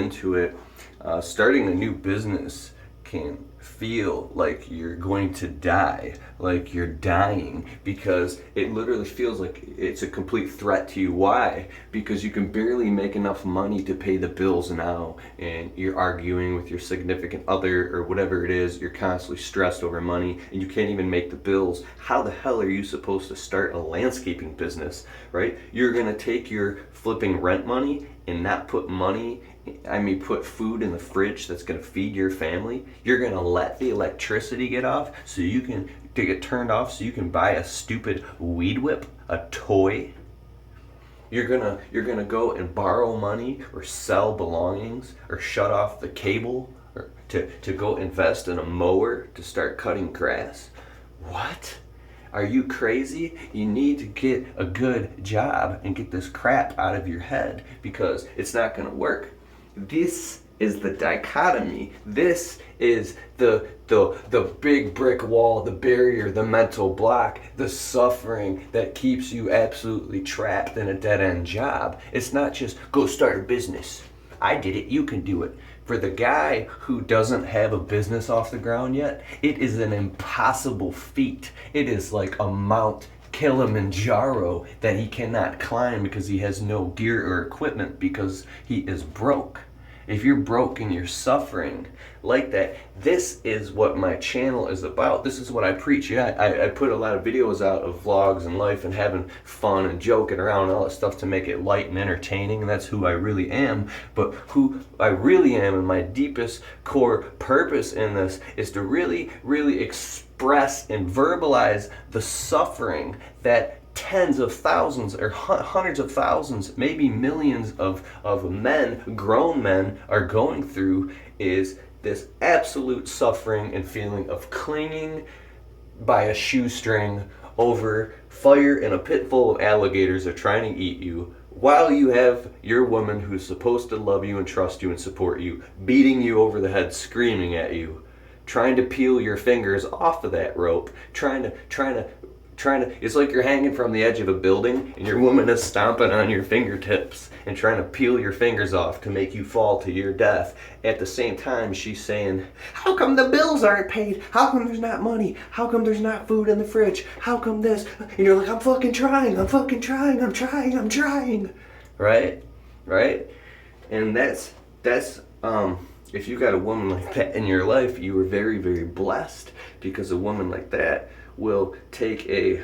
into it, starting a new business can feel like you're going to die, like you're dying, because it literally feels like it's a complete threat to you. Why? Because you can barely make enough money to pay the bills now, and you're arguing with your significant other or whatever it is. You're constantly stressed over money, and you can't even make the bills. How the hell are you supposed to start a landscaping business, right? You're gonna take your flipping rent money and not put put food in the fridge that's going to feed your family. You're going to let the electricity get off so you can get turned off so you can buy a stupid weed whip, a toy. You're gonna go and borrow money or sell belongings or shut off the cable or to go invest in a mower to start cutting grass. What? Are you crazy? You need to get a good job and get this crap out of your head, because it's not going to work. This is the dichotomy. This is the big brick wall, the barrier, the mental block, the suffering that keeps you absolutely trapped in a dead-end job. It's not just go start a business. I did it, you can do it. For the guy who doesn't have a business off the ground yet, it is an impossible feat. It is like a Mount Kilimanjaro that he cannot climb because he has no gear or equipment, because he is broke. If you're broke and you're suffering like that, this is what my channel is about. This is what I preach. Yeah, I put a lot of videos out of vlogs and life and having fun and joking around and all that stuff to make it light and entertaining, and that's who I really am. But who I really am and my deepest core purpose in this is to really, really express and verbalize the suffering that tens of thousands or hundreds of thousands, maybe millions of men, grown men, are going through. Is this absolute suffering and feeling of clinging by a shoestring over fire in a pit full of alligators that are trying to eat you, while you have your woman who's supposed to love you and trust you and support you beating you over the head, screaming at you, trying to peel your fingers off of that rope, trying to it's like you're hanging from the edge of a building and your woman is stomping on your fingertips and trying to peel your fingers off to make you fall to your death. At the same time, she's saying, how come the bills aren't paid? How come there's not money? How come there's not food in the fridge? How come this? And you're like, I'm fucking trying. Right? And that's if you got a woman like that in your life, you were very, very blessed, because a woman like that will take a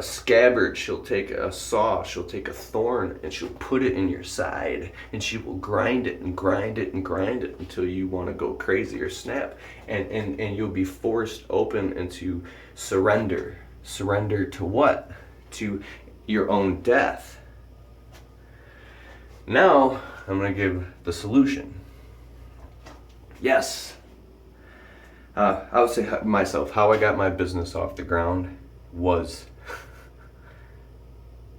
scabbard, she'll take a saw, she'll take a thorn, and she'll put it in your side, and she will grind it until you want to go crazy or snap, and you'll be forced open into surrender to what? To your own death. Now I'm going to give the solution. Yes, I would say myself, how I got my business off the ground was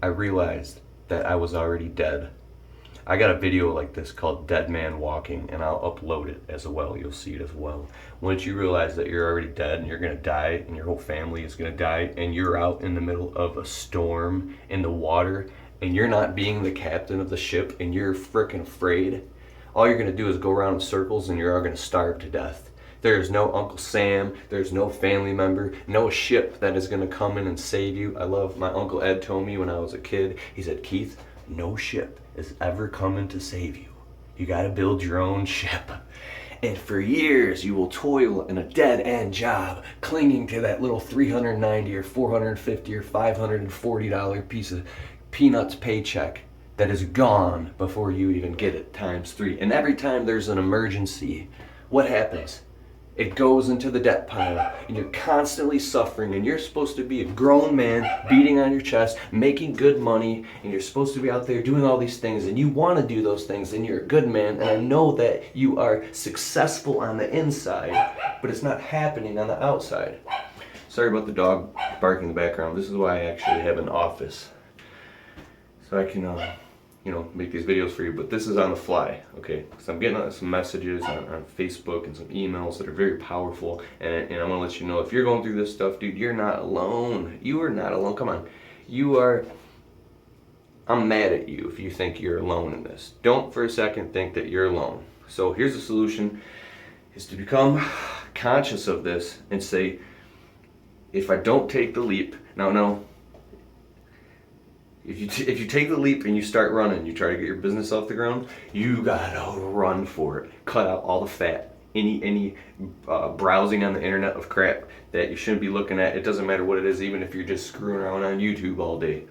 I realized that I was already dead. I got a video like this called Dead Man Walking, and I'll upload it as well. You'll see it as well. Once you realize that you're already dead and you're going to die and your whole family is going to die, and you're out in the middle of a storm in the water and you're not being the captain of the ship and you're freaking afraid, all you're going to do is go around in circles and you're all going to starve to death. There's no Uncle Sam, there's no family member, no ship that is going to come in and save you. I love, my Uncle Ed told me when I was a kid, he said, Keith, no ship is ever coming to save you. You got to build your own ship. And for years you will toil in a dead-end job, clinging to that little $390 or $450 or $540 piece of peanuts paycheck that is gone before you even get it times 3. And every time there's an emergency, what happens? It goes into the debt pile, and you're constantly suffering, and you're supposed to be a grown man beating on your chest, making good money, and you're supposed to be out there doing all these things, and you want to do those things, and you're a good man, and I know that you are successful on the inside, but it's not happening on the outside. Sorry about the dog barking in the background. This is why I actually have an office, so I can make these videos for you, but this is on the fly, okay? Because I'm getting some messages on Facebook and some emails that are very powerful, and I want to let you know, if you're going through this stuff, dude, you're not alone. You are not alone. Come on. You are I'm mad at you if you think you're alone in this. Don't for a second think that you're alone. So here's the solution, is to become conscious of this and say, if I don't take the leap, no, if you take the leap and you start running, you try to get your business off the ground, you gotta run for it. Cut out all the fat, any browsing on the internet of crap that you shouldn't be looking at. It doesn't matter what it is, even if you're just screwing around on YouTube all day.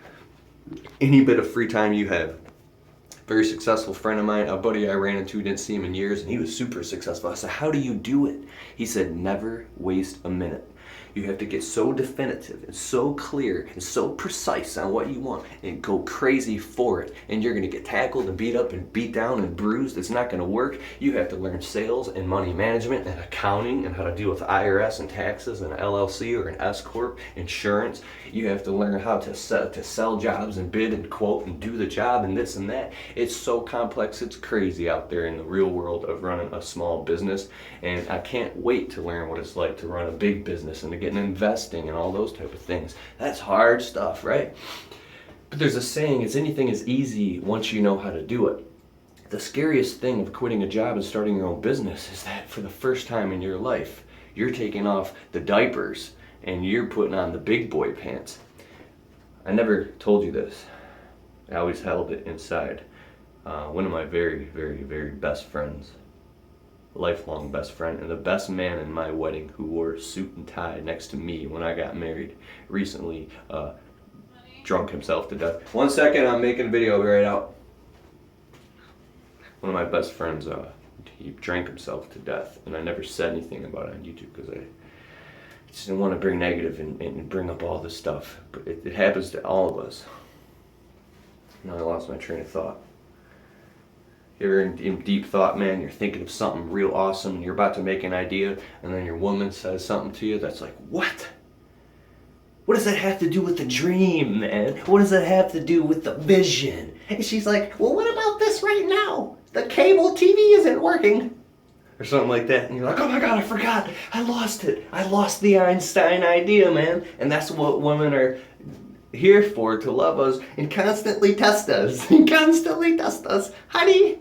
Any bit of free time you have. Very successful friend of mine, a buddy I ran into, didn't see him in years, and he was super successful. I said, how do you do it? He said, never waste a minute. You have to get so definitive and so clear and so precise on what you want and go crazy for it. And you're going to get tackled and beat up and beat down and bruised. It's not going to work. You have to learn sales and money management and accounting and how to deal with IRS and taxes and LLC or an S Corp, insurance. You have to learn how to sell jobs and bid and quote and do the job and this and that. It's so complex. It's crazy out there in the real world of running a small business. And I can't wait to learn what it's like to run a big business and to get into investing and all those type of things. That's hard stuff, right? But there's a saying, anything is easy once you know how to do it. The scariest thing of quitting a job and starting your own business is that for the first time in your life, you're taking off the diapers and you're putting on the big boy pants. I never told you this. I always held it inside. One of my very, very, very best friends, lifelong best friend, and the best man in my wedding, who wore a suit and tie next to me when I got married, recently drunk himself to death. 1 second, I'm making a video, I'll be right out. One of my best friends, he drank himself to death, and I never said anything about it on YouTube because I just didn't want to bring negative and bring up all this stuff. But it happens to all of us. Now I lost my train of thought. You're in deep thought, man, you're thinking of something real awesome and you're about to make an idea, and then your woman says something to you that's like, what? What does that have to do with the dream, man? What does that have to do with the vision? And she's like, well, what about this right now? The cable TV isn't working. Or something like that. And you're like, oh my God, I forgot. I lost it. I lost the Einstein idea, man. And that's what women are here for, to love us and constantly test us. Honey,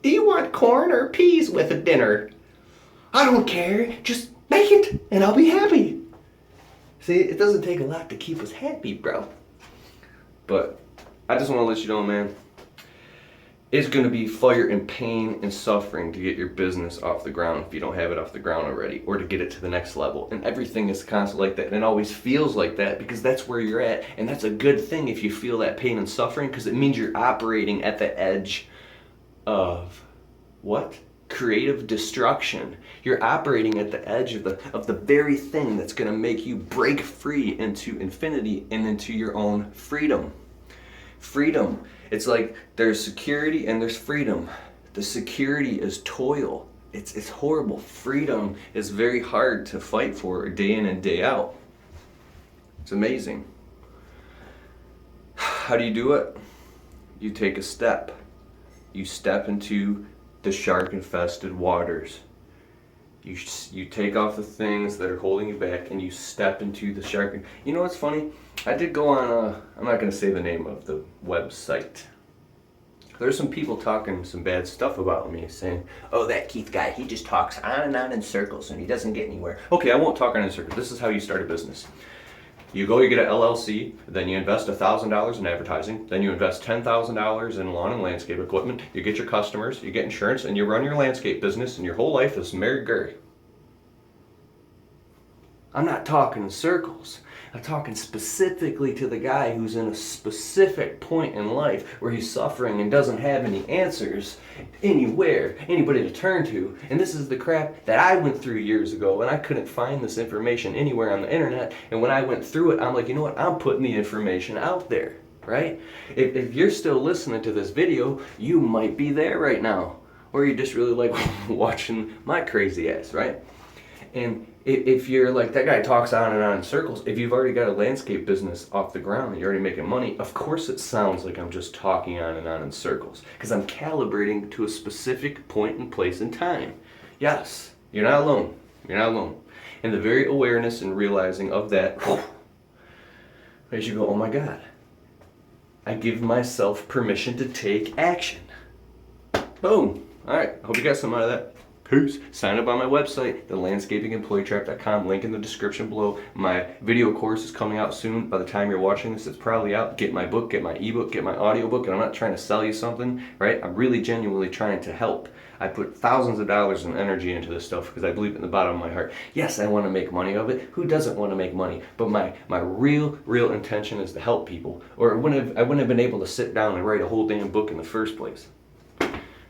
do you want corn or peas with a dinner? I don't care. Just make it and I'll be happy. See, it doesn't take a lot to keep us happy, bro. But I just want to let you know, man, it's going to be fire and pain and suffering to get your business off the ground if you don't have it off the ground already, or to get it to the next level. And everything is constantly like that, and it always feels like that because that's where you're at. And that's a good thing if you feel that pain and suffering, because it means you're operating at the edge of what? Creative destruction. You're operating at the edge of the very thing that's going to make you break free into infinity and into your own freedom. Freedom. It's like there's security and there's freedom. The security is toil. It's horrible. Freedom is very hard to fight for day in and day out. It's amazing. How do you do it? You take a step. You step into the shark-infested waters. You take off the things that are holding you back and you step into the shark. You know what's funny? I did go on I'm not going to say the name of the website. There's some people talking some bad stuff about me, saying, oh, that Keith guy, he just talks on and on in circles and he doesn't get anywhere. Okay, I won't talk on in circles. This is how you start a business. You get an LLC, then you invest $1,000 in advertising, then you invest $10,000 in lawn and landscape equipment, you get your customers, you get insurance, and you run your landscape business, and your whole life is merry-go-round. I'm not talking in circles. I'm talking specifically to the guy who's in a specific point in life where he's suffering and doesn't have any answers anywhere, anybody to turn to. And this is the crap that I went through years ago, and I couldn't find this information anywhere on the internet. And when I went through it, I'm like, you know what? I'm putting the information out there, right? If you're still listening to this video, you might be there right now. Or you just really like watching my crazy ass, right? And if you're like, that guy talks on and on in circles, if you've already got a landscape business off the ground and you're already making money, of course it sounds like I'm just talking on and on in circles, because I'm calibrating to a specific point and place in time. Yes, you're not alone. You're not alone. And the very awareness and realizing of that makes you go, oh my God, I give myself permission to take action. Boom. All right. Hope you got some out of that. Peace. Sign up on my website, thelandscapingemployeetrap.com. Link in the description below. My video course is coming out soon. By the time you're watching this, it's probably out. Get my book, get my ebook, get my audiobook. And I'm not trying to sell you something, right? I'm really genuinely trying to help. I put thousands of dollars in energy into this stuff because I believe it in the bottom of my heart. Yes, I want to make money of it. Who doesn't want to make money? But my real intention is to help people. Or I wouldn't have been able to sit down and write a whole damn book in the first place.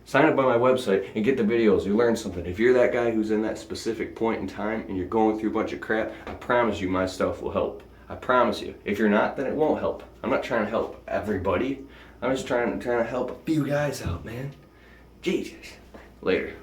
Sign up on my website and get the videos. You learn something. If you're that guy who's in that specific point in time and you're going through a bunch of crap, I promise you my stuff will help. I promise you. If you're not, then it won't help. I'm not trying to help everybody. I'm just trying to help a few guys out, man. Jesus. Later.